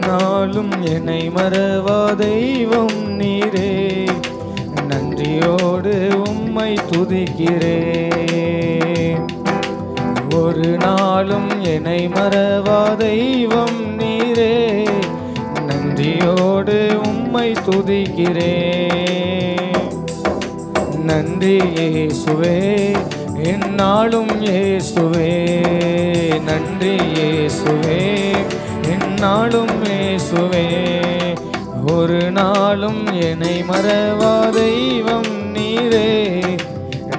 நாளும் என்னை மறவா தெய்வம் நீரே, நன்றியோடு உம்மை துதிக்கிறேன். ஒரு நாளும் என்னை மறவா தெய்வம் நீரே, நன்றியோடு உம்மை துதிக்கிறேன். நன்றி இயேசுவே, எந்நாளும் இயேசுவே, நன்றி இயேசுவே, எந்நாளும் இயேசுவே. ஒரு நாளும் என்னை மறவா தெய்வம் நீரே,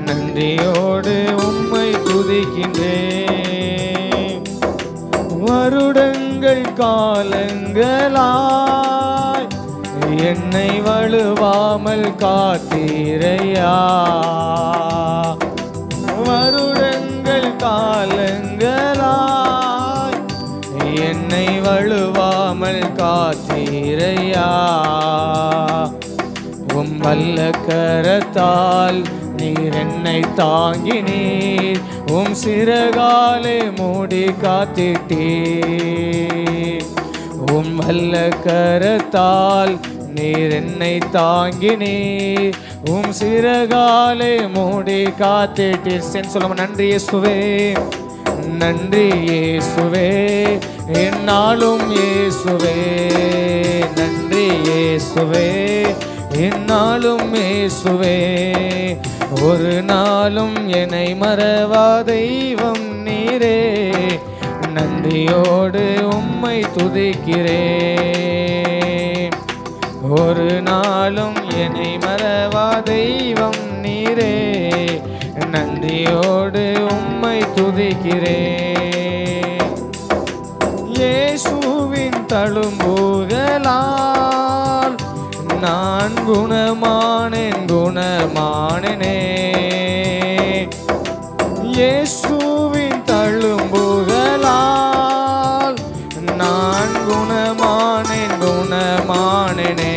நன்றியோடு உம்மை துதிக்கின்றேன். வருடங்கள் காலங்களாய் என்னை வழுவாமல் காத்தீரையா, வருடங்கள் காலங்களாய் என்னை வழுவாமல் காத்தீரையா. உம் வல்ல கரத்தால் நீர் என்னை தாங்கினீர், உம் சிறகாலே மூடி காத்திட்டீர். உம் வல்ல கரத்தால் நீர் என்னை தாங்கினீர், உம் சிறகாலே மூடி காத்திட்டீர். சொல்லுங்க, நன்றி இயேசுவே, நன்றி இயேசுவே, எந்நாளும் இயேசுவே, நன்றி இயேசுவே, எந்நாளும் இயேசுவே. ஒரு நாளும் என்னை மறவா தெய்வம் நீரே, நன்றியோடு உம்மை துதிக்கிறேன். ஒரு நாளும் என்னை மறவா தெய்வம் நீரே, நன்றியோடு உம்மை துதிக்கிறேன். இயேசுவின் தழும்புகளால் நான் குணமானேன், குணமானேனே. இயேசுவின் தழும்புகளால் நான் குணமானேன், குணமானேனே.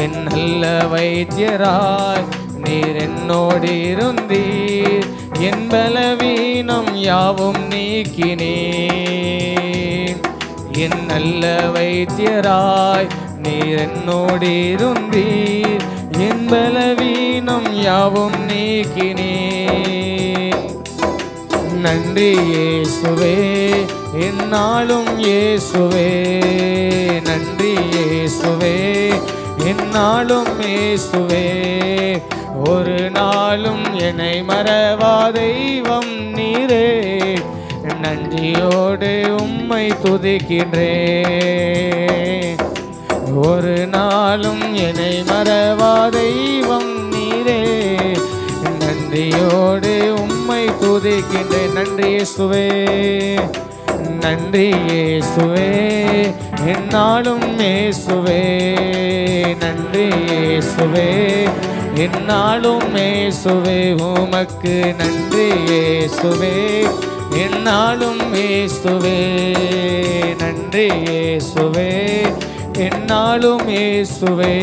என் நல்ல வைத்தியராய் நீர் என்னோடு இருந்தீர், என் பலவீனம் யாவும் நீக்கினீர். என் நல்ல வைத்தியராய் நீர் என்னோடு இருந்தீர், என் பலவீனம் யாவும் நீக்கினீர். நன்றி இயேசுவே, எந்நாளும் இயேசுவே, நன்றி இயேசுவே, எந்நாளும் இயேசுவே. ஒரு நாளும் என்னை மறவா தெய்வம் நீரே, நன்றியோடு உம்மை துதிக்கின்றேன். ஒரு நாளும் என்னை மறவா தெய்வம் நீரே, நன்றியோடு உம்மை துதிக்கின்றேன். நன்றி இயேசுவே, நன்றி இயேசுவே, எந்நாளும் இயேசுவே, நன்றி இயேசுவே, எந்நாளும் இயேசுவே. உமக்கு நன்றி இயேசுவே, எந்நாளும் இயேசுவே, நன்றி இயேசுவே, எந்நாளும் இயேசுவே.